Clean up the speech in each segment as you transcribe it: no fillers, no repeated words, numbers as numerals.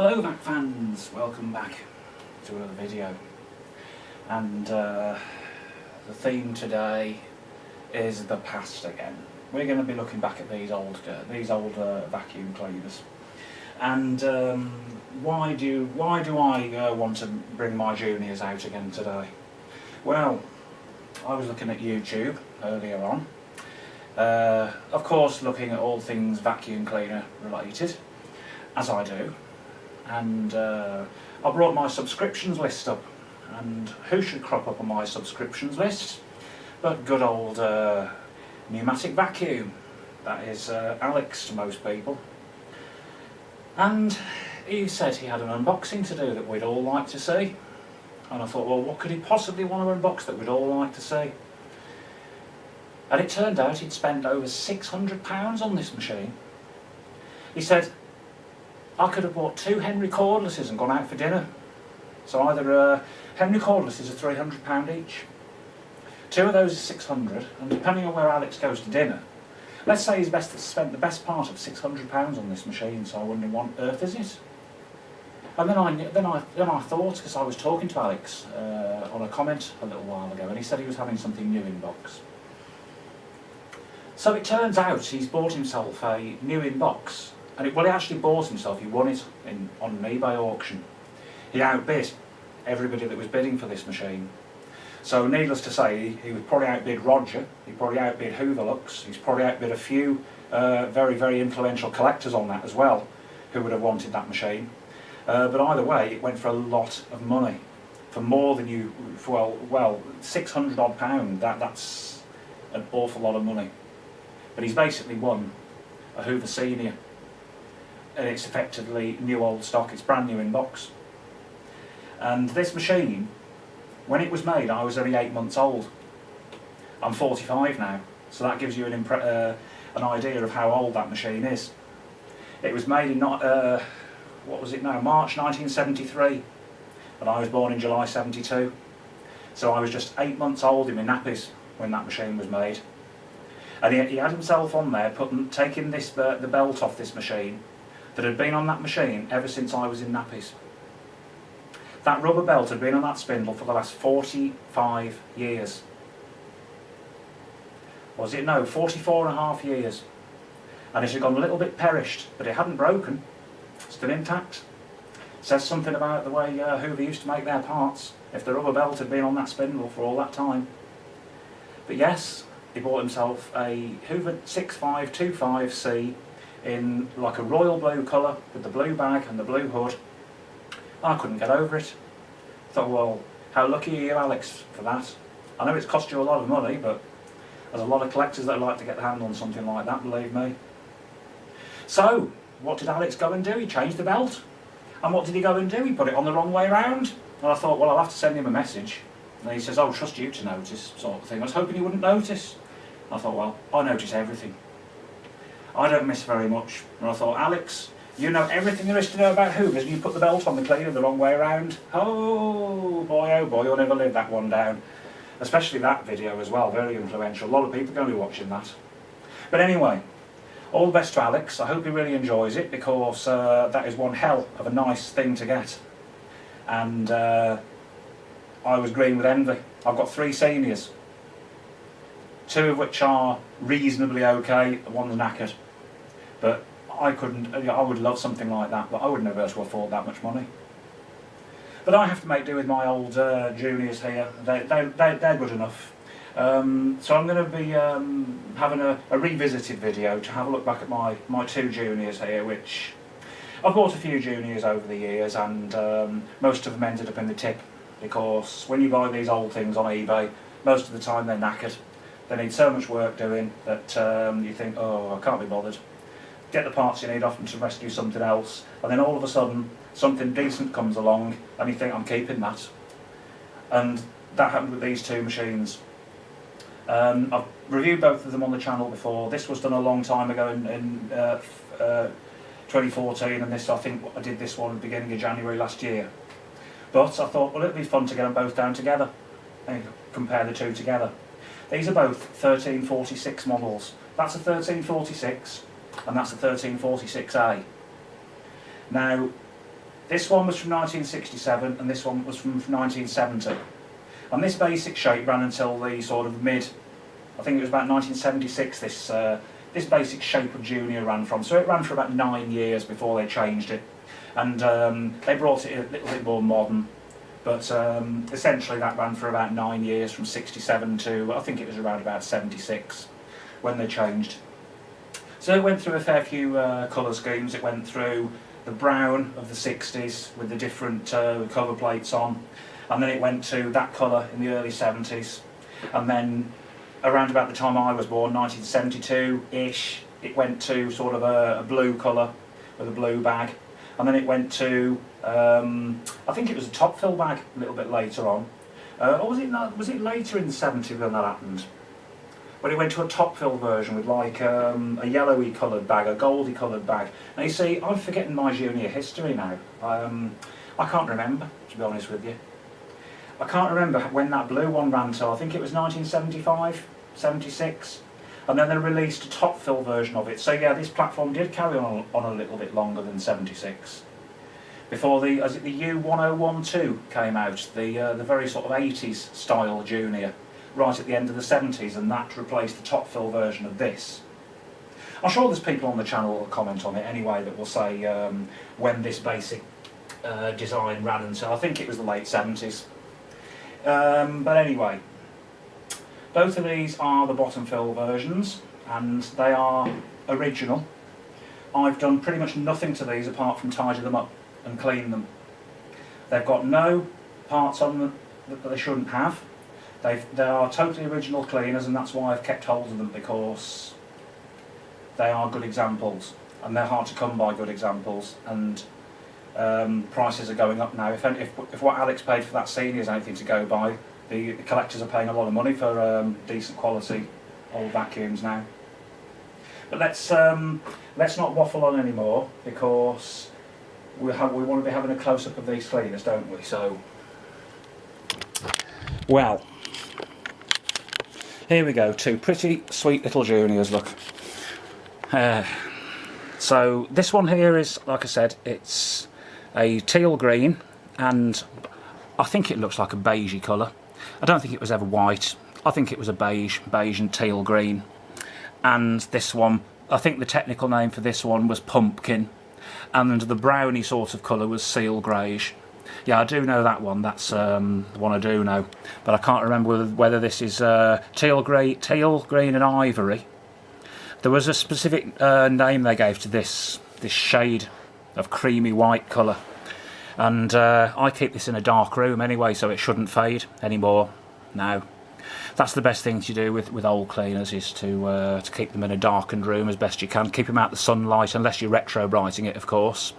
Hello Vac fans, welcome back to another video, and the theme today is the past again. We're going to be looking back at these old vacuum cleaners, and why do I want to bring my juniors out again today? Well, I was looking at YouTube earlier on, of course looking at all things vacuum cleaner related, as I do. And I brought my subscriptions list up, and who should crop up on my subscriptions list but good old pneumatic vacuum. That is Alex to most people, and he said he had an unboxing to do that we'd all like to see, and I thought, well, what could he possibly want to unbox that we'd all like to see? And it turned out he'd spent over £600 on this machine. He said, I could have bought 2 Henry cordlesses and gone out for dinner. So either Henry cordlesses are £300 each. 2 of those are £600, and depending on where Alex goes to dinner, let's say he's spent the best part of £600 on this machine. So I wonder what on earth is it? And then I thought, because I was talking to Alex on a comment a little while ago, and he said he was having something new in box. So it turns out he's bought himself a new in box. And he actually bought himself, he won it on an eBay auction. He outbid everybody that was bidding for this machine. So needless to say, he would probably outbid Roger, he probably outbid Hoover, he's probably outbid a few very, very influential collectors on that as well, who would have wanted that machine. But either way, it went for a lot of money. For more than well, 600 odd pound, that's an awful lot of money. But he's basically won a Hoover Senior. And it's effectively new old stock, it's brand new in box. And this machine, when it was made, I was only 8 months old. I'm 45 now, so that gives you an idea of how old that machine is. It was made in what was it now, March 1973, and I was born in July 72. So I was just 8 months old in my nappies when that machine was made. And he had himself on there taking the belt off this machine that had been on that machine ever since I was in nappies. That rubber belt had been on that spindle for the last 45 years. Was it? No, 44 and a half years. And it had gone a little bit perished, but it hadn't broken, still intact. Says something about the way Hoover used to make their parts, if the rubber belt had been on that spindle for all that time. But yes, he bought himself a Hoover 6525C in like a royal blue colour with the blue bag and the blue hood. I couldn't get over it. Thought, well, how lucky are you, Alex, for that? I know it's cost you a lot of money, but there's a lot of collectors that like to get their hand on something like that, believe me. So, what did Alex go and do? He changed the belt. And what did he go and do? He put it on the wrong way around. And I thought, well, I'll have to send him a message. And he says, I'll trust you to notice, sort of thing. I was hoping he wouldn't notice. I thought, well, I notice everything. I don't miss very much. And I thought, Alex, you know everything there is to know about Hoovers, and you put the belt on the cleaner the wrong way around. Oh boy, you'll never live that one down. Especially that video as well, very influential. A lot of people are going to be watching that. But anyway, all the best to Alex. I hope he really enjoys it, because that is one hell of a nice thing to get. And I was green with envy. I've got 3 seniors. 2 of which are reasonably okay, and one's knackered. But I would love something like that, but I would never be able to afford that much money. But I have to make do with my old juniors here. They're good enough. So I'm going to be having a revisited video to have a look back at my 2 juniors here, which I've bought a few juniors over the years, and most of them ended up in the tip, because when you buy these old things on eBay, most of the time they're knackered. They need so much work doing that you think, oh, I can't be bothered. Get the parts you need off them to rescue something else, and then all of a sudden something decent comes along and you think, I'm keeping that. And that happened with these 2 machines. I've reviewed both of them on the channel before. This was done a long time ago in 2014, and this, I think I did this one at the beginning of January last year. But I thought, well, it'd be fun to get them both down together and compare the 2 together. These are both 1346 models. That's a 1346 and that's a 1346A. Now, This one was from 1967 and this one was from 1970. And this basic shape ran until the sort of mid, I think it was about 1976 this basic shape of Junior ran from. So it ran for about 9 years before they changed it. And they brought it a little bit more modern. But essentially that ran for about 9 years, from 67 to, I think it was around about 76 when they changed. So it went through a fair few colour schemes. It went through the brown of the 60s with the different cover plates on, and then it went to that colour in the early 70s, and then around about the time I was born, 1972-ish, it went to sort of a blue colour with a blue bag, and then it went to, I think it was a top fill bag a little bit later on, or was it later in the 70s when that happened? But it went to a top fill version with like a yellowy coloured bag, a goldy coloured bag. Now you see, I'm forgetting my Junior history now. I can't remember, to be honest with you. I can't remember when that blue one ran till. I think it was 1975, 76. And then they released a top fill version of it. So yeah, this platform did carry on a little bit longer than 76. Before the U1012 came out, the very sort of 80s style Junior, right at the end of the 70s, and that replaced the top fill version of this. I'm sure there's people on the channel that will comment on it anyway that will say when this basic design ran until, I think it was the late 70s. But anyway, both of these are the bottom fill versions and they are original. I've done pretty much nothing to these apart from tidy them up and clean them. They've got no parts on them that they shouldn't have. They are totally original cleaners, and that's why I've kept hold of them, because they are good examples and they're hard to come by, good examples, and prices are going up now. If what Alex paid for that senior is anything to go by, the collectors are paying a lot of money for decent quality old vacuums now. But let's not waffle on anymore, because we want to be having a close-up of these cleaners, don't we? So, well, here we go, two pretty sweet little Juniors, look. So this one here is, like I said, it's a teal green, and I think it looks like a beigey colour. I don't think it was ever white. I think it was a beige and teal green. And this one, I think the technical name for this one was pumpkin, and the browny sort of colour was seal greyish. Yeah, I do know that one. That's the one I do know, but I can't remember whether this is teal green and ivory. There was a specific name they gave to this shade of creamy white colour, and I keep this in a dark room anyway, so it shouldn't fade anymore. Now, that's the best thing to do with old cleaners, is to keep them in a darkened room as best you can. Keep them out of the sunlight, unless you're retro brighting it, of course,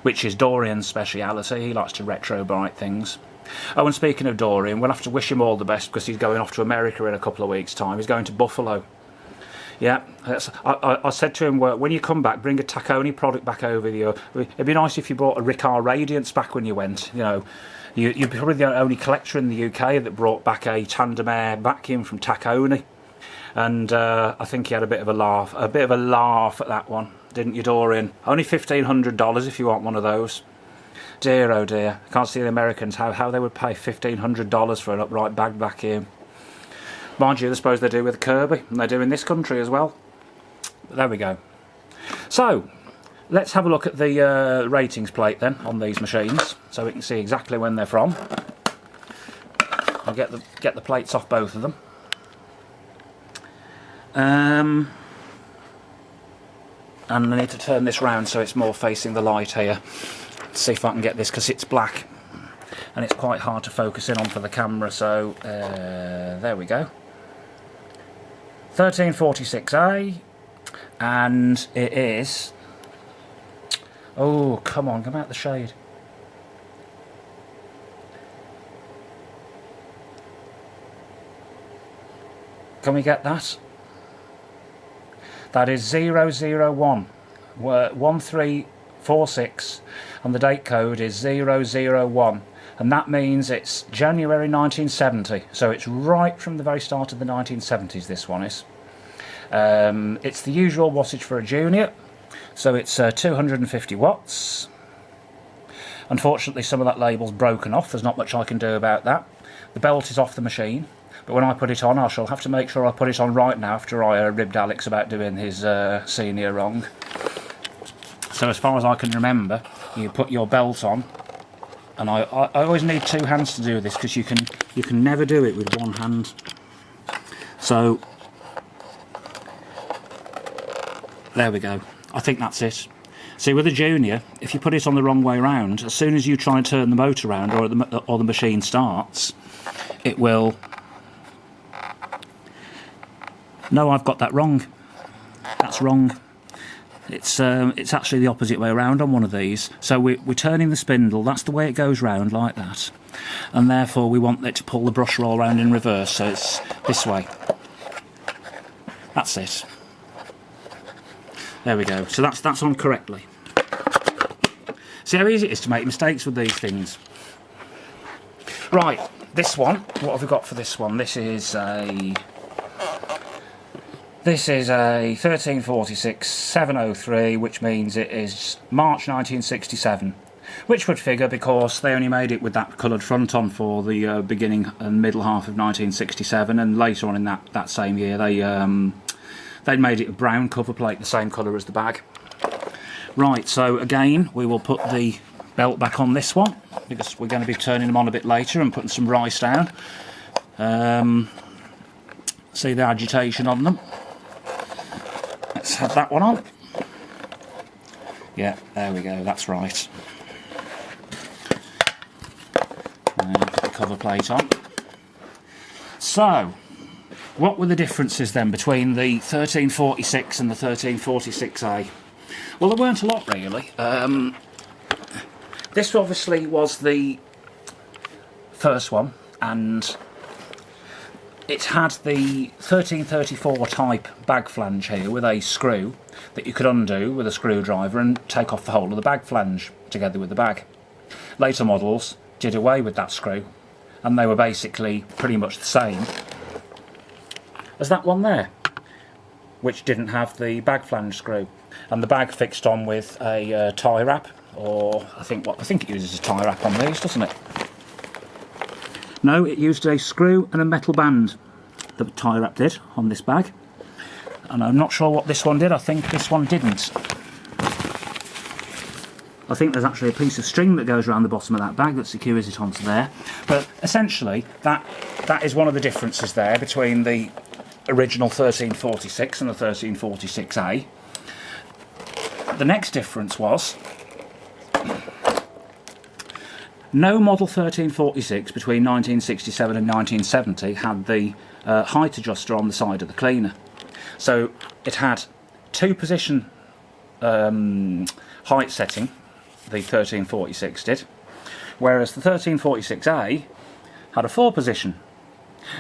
which is Dorian's speciality. He likes to retro bright things. Oh, and speaking of Dorian, we'll have to wish him all the best, because he's going off to America in a couple of weeks' time. He's going to Buffalo. Yeah, I said to him, well, when you come back, bring a Taconi product back over with you. It'd be nice if you brought a Riccar Radiance back when you went. You know, you're probably the only collector in the UK that brought back a tandem air vacuum from Taconi. And I think he had a bit of a laugh at that one, didn't you, Dorian? Only $1,500 if you want one of those. Dear, oh dear, I can't see the Americans how they would pay $1,500 for an upright bag vacuum. Mind you, I suppose they do with Kirby, and they do in this country as well. But there we go. So, let's have a look at the ratings plate then on these machines, so we can see exactly when they're from. I'll get the plates off both of them. And I need to turn this round so it's more facing the light here. See if I can get this, because it's black and it's quite hard to focus in on for the camera. So there we go. 1346A, and it is, oh come on, come out the shade. Can we get that? That is 001 1346, and the date code is 001, and that means it's January 1970, so it's right from the very start of the 1970s, this one is. It's the usual wattage for a Junior, so it's 250 watts, Unfortunately, some of that label's broken off. There's not much I can do about that. The belt is off the machine, but when I put it on, I shall have to make sure I put it on right now after I ribbed Alex about doing his senior wrong. So as far as I can remember, you put your belt on, and I always need two hands to do this because you can never do it with one hand. So there we go. I think that's it. See, with a Junior, if you put it on the wrong way round, as soon as you try and turn the motor around or the machine starts, it will... No, I've got that wrong. That's wrong. It's actually the opposite way around on one of these. So we're turning the spindle, that's the way it goes round, like that. And therefore we want it to pull the brush roll round in reverse, so it's this way. That's it. There we go. So that's on correctly. See how easy it is to make mistakes with these things. Right, this one. What have we got for this one? This is a 1346 703, which means it is March 1967. Which would figure because they only made it with that coloured front on for the beginning and middle half of 1967, and later on in that same year they'd made it a brown cover plate, the same colour as the bag. Right, so again, we will put the belt back on this one, because we're going to be turning them on a bit later and putting some rice down. See the agitation on them. Let's have that one on. Yeah, there we go, that's right. And put the cover plate on. So, what were the differences then between the 1346 and the 1346A? Well, there weren't a lot really. This obviously was the first one, and it had the 1334 type bag flange here with a screw that you could undo with a screwdriver and take off the whole of the bag flange together with the bag. Later models did away with that screw, and they were basically pretty much the same as that one there, which didn't have the bag flange screw, and the bag fixed on with a tie wrap, or I think it uses a tie wrap on these, doesn't it? No, it used a screw and a metal band, the tie wrap did, on this bag, and I'm not sure what this one did. I think this one didn't. I think there's actually a piece of string that goes around the bottom of that bag that secures it onto there, but essentially that is one of the differences there between the original 1346 and the 1346A. The next difference was no model 1346 between 1967 and 1970 had the height adjuster on the side of the cleaner. So it had two position height setting, the 1346 did, whereas the 1346A had a 4-position.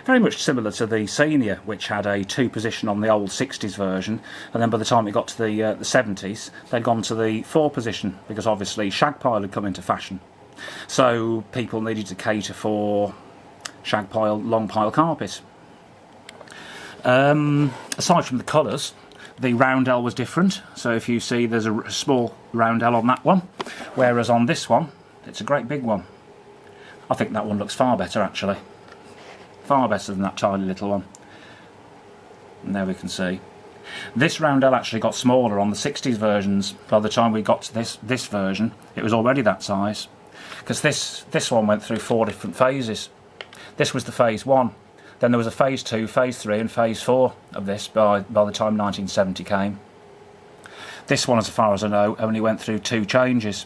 Very much similar to the Senior, which had a 2-position on the old 60s version, and then by the time it got to the 70s, they'd gone to the 4-position, because obviously shag pile had come into fashion. So people needed to cater for shag pile, long pile carpet. Aside from the colours, the roundel was different, so if you see there's a small roundel on that one, whereas on this one, it's a great big one. I think that one looks far better actually. Far better than that tiny little one. And there we can see. This roundel actually got smaller on the 60s versions. By the time we got to this version, it was already that size. Because this one went through 4 different phases. This was the phase 1. Then there was a phase 2, phase 3 and phase 4 of this by the time 1970 came. This one, as far as I know, only went through 2 changes.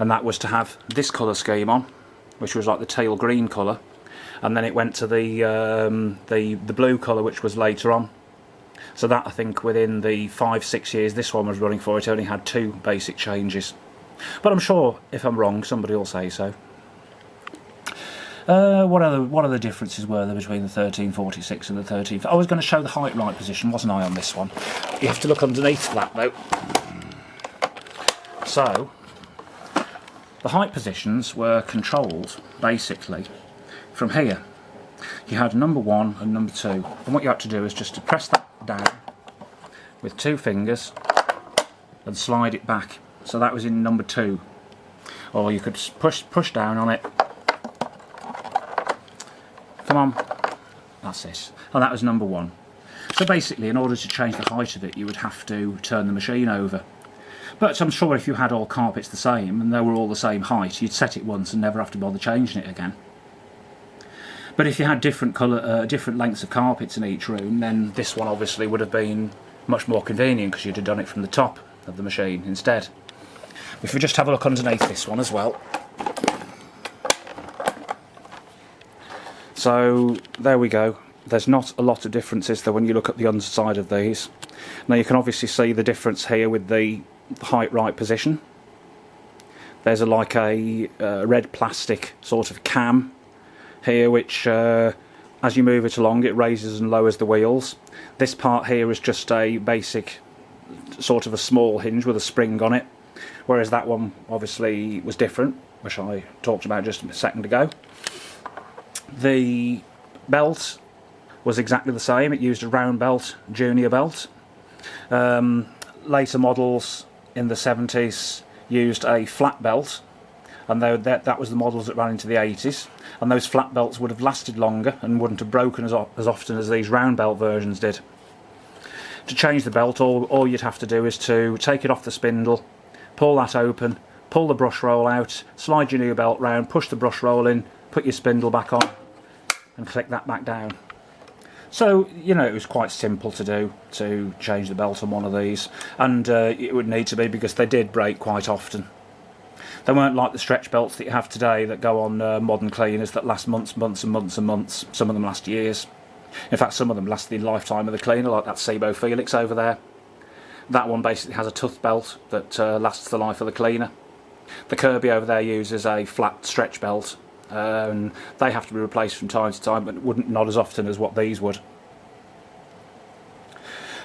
And that was to have this colour scheme on, which was like the teal green colour. And then it went to the blue colour, which was later on. So that, I think, within the 5-6 years this one was running for, it only had 2 basic changes. But I'm sure, if I'm wrong, somebody will say so. What other differences were there between the 1346 and the 13... I was going to show the height right position, wasn't I, on this one? You have to look underneath that, though. So, the height positions were controlled, basically, from here. You had number 1 and number 2, and what you had to do is just to press that down with 2 fingers and slide it back. So that was in number 2. or you could push down on it. Come on, that's it. And that was number 1. So basically, in order to change the height of it, you would have to turn the machine over. But I'm sure if you had all carpets the same, and they were all the same height, you'd set it once and never have to bother changing it again. But if you had different lengths of carpets in each room, then this one obviously would have been much more convenient because you'd have done it from the top of the machine instead. If we just have a look underneath this one as well. So there we go. There's not a lot of differences there when you look at the underside of these. Now you can obviously see the difference here with the height right position. There's like a red plastic sort of cam here, which as you move it along, it raises and lowers the wheels. This part here is just a basic sort of a small hinge with a spring on it, whereas that one obviously was different, which I talked about just a second ago. The belt was exactly the same. It used a round belt, junior belt. Later models in the 70s used a flat belt, and that was the models that ran into the 80s, and those flat belts would have lasted longer and wouldn't have broken as often as these round belt versions did. To change the belt, all you'd have to do is to take it off the spindle, pull that open, pull the brush roll out, slide your new belt round, push the brush roll in, put your spindle back on and click that back down. So, you know, it was quite simple to do, to change the belt on one of these, and it would need to be because they did break quite often. They weren't like the stretch belts that you have today that go on modern cleaners that last months and months and months. Some of them last years. In fact, some of them last the lifetime of the cleaner, like that Sebo Felix over there. That one basically has a tough belt that lasts the life of the cleaner. The Kirby over there uses a flat stretch belt, and they have to be replaced from time to time, but not as often as what these would.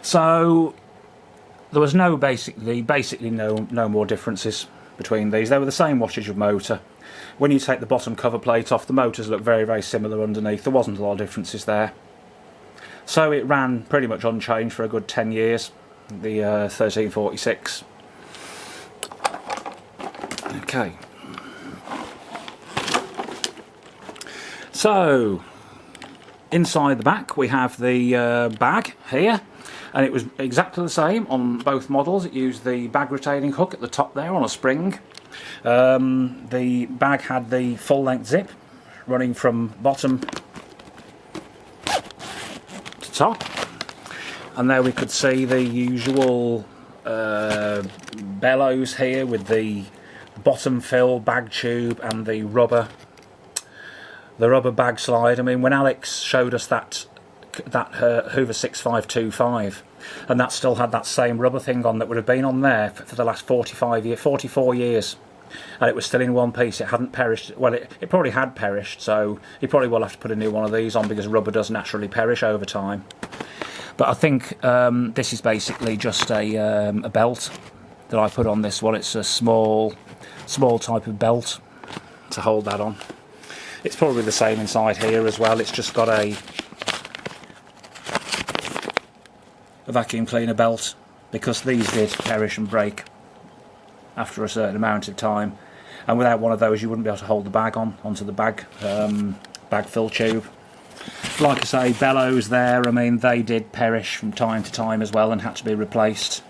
So there was basically no more differences between these. They were the same wattage of motor. When you take the bottom cover plate off, the motors look very, very similar underneath. There wasn't a lot of differences there. So it ran pretty much unchanged for a good 10 years, the 1346. Okay. So, inside the back we have the bag here, and it was exactly the same on both models. It used the bag retaining hook at the top there on a spring. The bag had the full length zip running from bottom to top, and there we could see the usual bellows here with the bottom fill bag tube and the rubber bag slide. I mean, when Alex showed us that Hoover 6525, and that still had that same rubber thing on that would have been on there for the last 44 years, and it was still in one piece. It hadn't perished. Well, it probably had perished, so he probably will have to put a new one of these on because rubber does naturally perish over time. But I think this is basically just a belt that I put on this one. It's a small type of belt to hold that on. It's probably the same inside here as well. It's just got a vacuum cleaner belt, because these did perish and break after a certain amount of time, and without one of those you wouldn't be able to hold the bag onto the bag fill tube. Like I say, bellows there, I mean, they did perish from time to time as well and had to be replaced.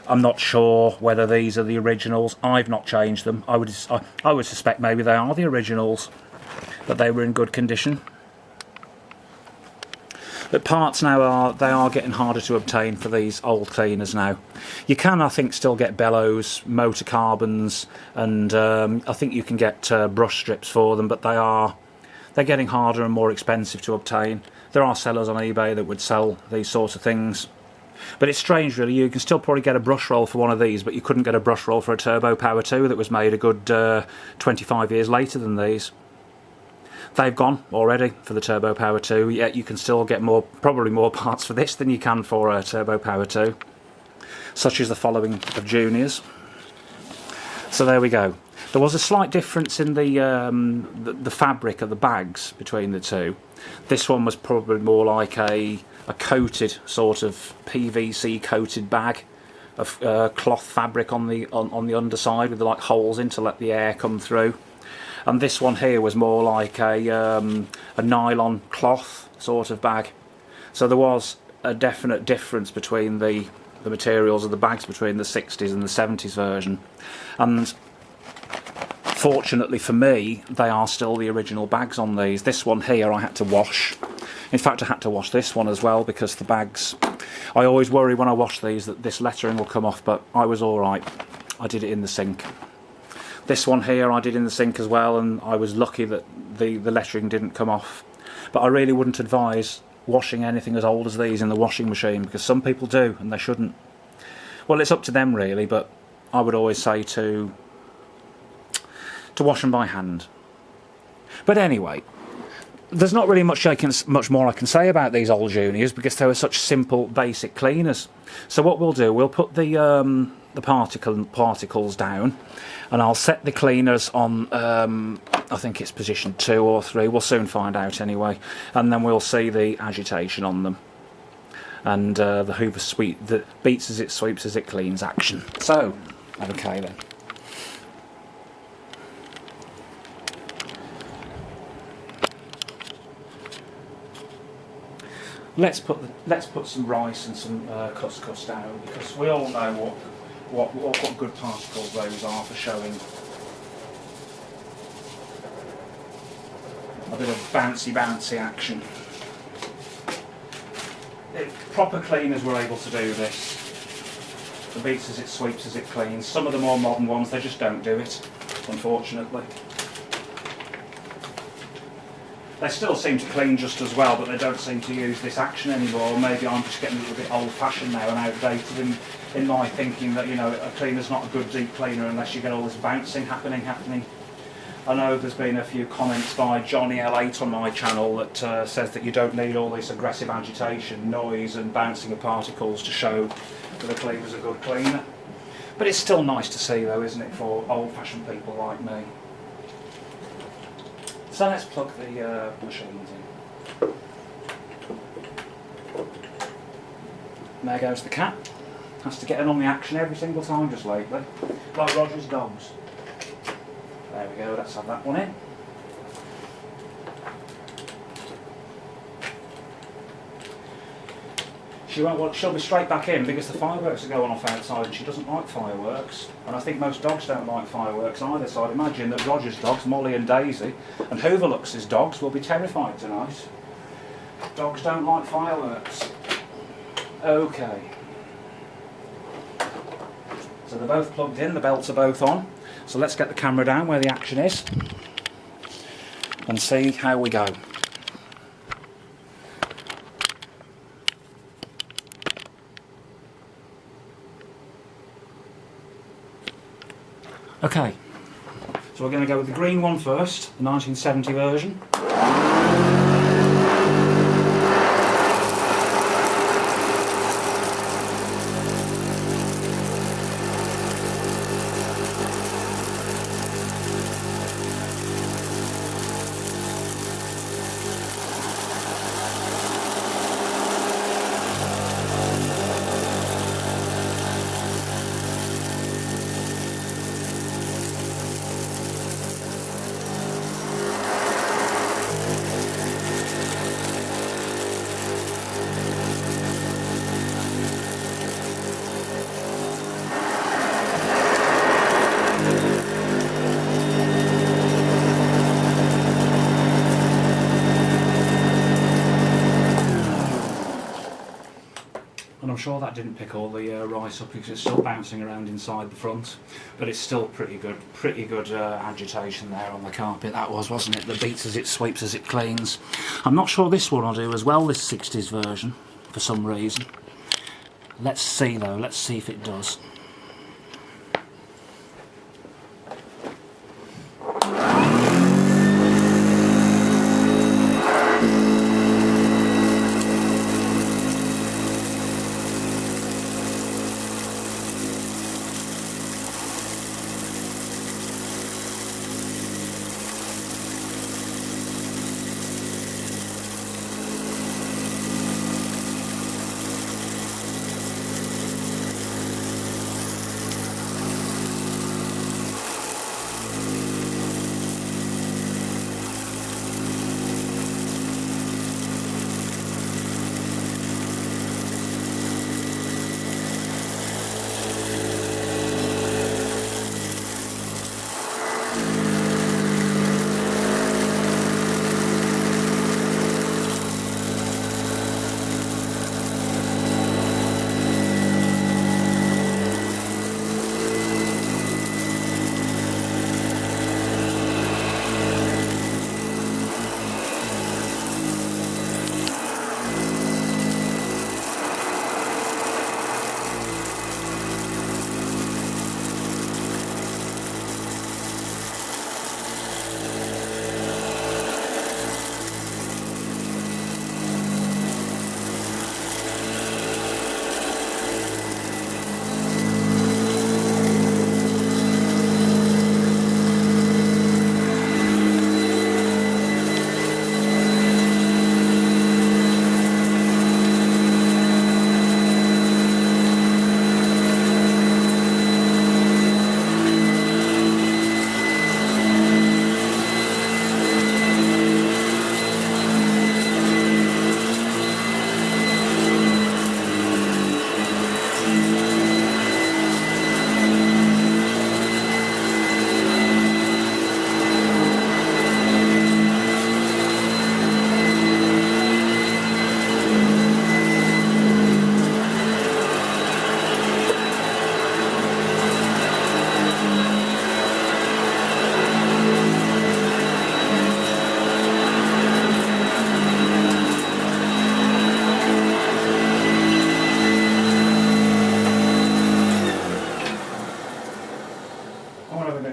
I'm not sure whether these are the originals. I've not changed them. I would suspect maybe they are the originals, but they were in good condition. But parts now are getting harder to obtain for these old cleaners now. You can, I think, still get bellows, motor carbons, and I think you can get brush strips for them, but they're getting harder and more expensive to obtain. There are sellers on eBay that would sell these sorts of things. But it's strange, really. You can still probably get a brush roll for one of these, but you couldn't get a brush roll for a Turbo Power 2 that was made a good 25 years later than these. They've gone already for the Turbo Power 2, yet you can still get probably more parts for this than you can for a Turbo Power 2, such as the following of Juniors. So there we go. There was a slight difference in the fabric of the bags between the two. This one was probably more like a coated sort of PVC coated bag, of cloth fabric on the underside with like holes in to let the air come through. And this one here was more like a nylon cloth sort of bag. So there was a definite difference between the materials of the bags between the 60s and the 70s version. And fortunately for me, they are still the original bags on these. This one here I had to wash. In fact, I had to wash this one as well because the bags... I always worry when I wash these that this lettering will come off, but I was alright. I did it in the sink. This one here I did in the sink as well, and I was lucky that the lettering didn't come off. But I really wouldn't advise washing anything as old as these in the washing machine, because some people do and they shouldn't. Well, it's up to them really, but I would always say to wash them by hand. But anyway, there's not really much more I can say about these old Juniors because they were such simple, basic cleaners. So what we'll do, we'll put the particles down, and I'll set the cleaners on, I think it's position 2 or 3, we'll soon find out anyway, and then we'll see the agitation on them, and the Hoover sweep that beats as it sweeps as it cleans action. So, okay then. Let's put some rice and some couscous down, because we all know what good particles those are for showing a bit of bouncy action. If proper cleaners were able to do this, the beats as it sweeps as it cleans. Some of the more modern ones, they just don't do it, unfortunately. They still seem to clean just as well, but they don't seem to use this action anymore. Maybe I'm just getting a little bit old-fashioned now and outdated in my thinking that, you know, a cleaner's not a good deep cleaner unless you get all this bouncing happening. I know there's been a few comments by Johnny L8 on my channel that says that you don't need all this aggressive agitation, noise and bouncing of particles to show that a cleaner's a good cleaner. But it's still nice to see though, isn't it, for old-fashioned people like me. So let's plug the machines in. There goes the cat. Has to get in on the action every single time just lately. Like Roger's dogs. There we go, let's have that one in. She'll be straight back in because the fireworks are going off outside and she doesn't like fireworks. And I think most dogs don't like fireworks either, so I'd imagine that Roger's dogs, Molly and Daisy, and Hoover Lux's dogs will be terrified tonight. Dogs don't like fireworks. Okay. So they're both plugged in, the belts are both on. So let's get the camera down where the action is and see how we go. Okay, so we're going to go with the green one first, the 1970 version. And I'm sure that didn't pick all the rice up because it's still bouncing around inside the front, but it's still pretty good agitation there on the carpet. That was, wasn't it? The beats as it sweeps as it cleans. I'm not sure this one will do as well, this 60s version, for some reason. Let's see though, let's see if it does.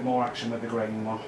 bit more action with the green one.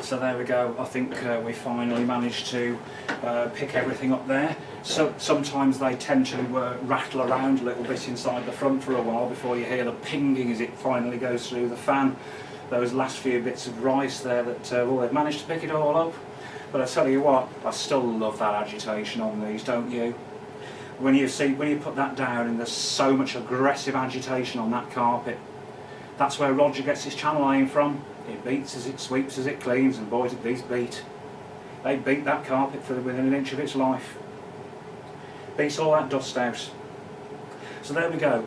So there we go. I think we finally managed to pick everything up there. So sometimes they tend to rattle around a little bit inside the front for a while before you hear the pinging as it finally goes through the fan. Those last few bits of rice there that well, they've managed to pick it all up. But I tell you what, I still love that agitation on these, don't you? When you put that down and there's so much aggressive agitation on that carpet, that's where Roger gets his channel aim from. It beats as it sweeps as it cleans, and boys, these beat. They beat that carpet for within an inch of its life. Beats all that dust out. So there we go.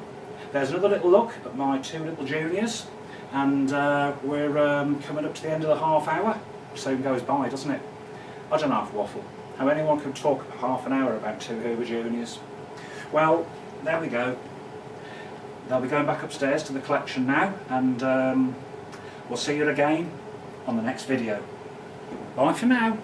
There's another little look at my two little juniors, and we're coming up to the end of the half hour. Soon goes by, doesn't it? I don't half waffle. How anyone could talk half an hour about two Hoover Juniors. Well, there we go. They'll be going back upstairs to the collection now, and we'll see you again on the next video. Bye for now.